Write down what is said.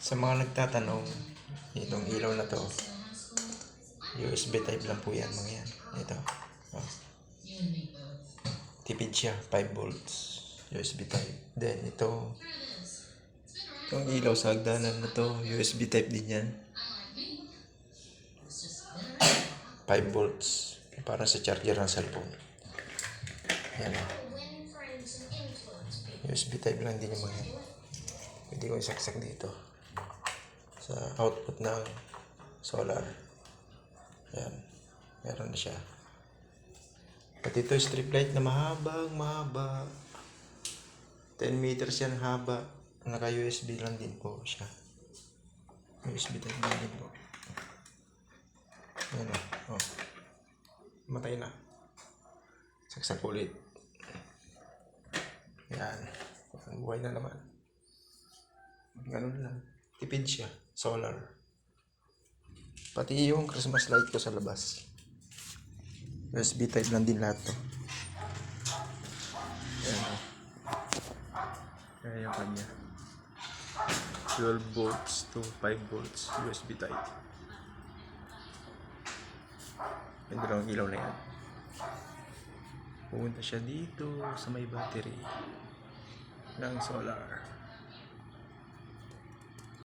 Sa mga nagtatanong, itong ilaw na to, USB type lang po yan mga yan. Ito. Oh. Tipid siya, 5 volts. USB type. Then itong ilaw sa hagdanan na to, USB type din yan. 5 volts. Para sa charger ng cellphone. Yan o. USB type lang din yung mga yan. Pwede ko isaksak dito sa output ng solar. Yan. Meron na siya. Pati ito strip light na mahaba. 10 meters yan haba. Naka USB lang din po siya. USB type lang din po. Yan o. Oh. Matay na. Saksak ulit. Yan. Buhay na naman. Ganun lang. Tipid siya. Solar. Pati yung Christmas light ko sa labas. USB type lang din lahat to. Ayan o. Ayan yung kanya. 12 volts to 5 volts USB type. Yung dalawang ilaw na yan. Pupunta siya dito sa may battery ng solar.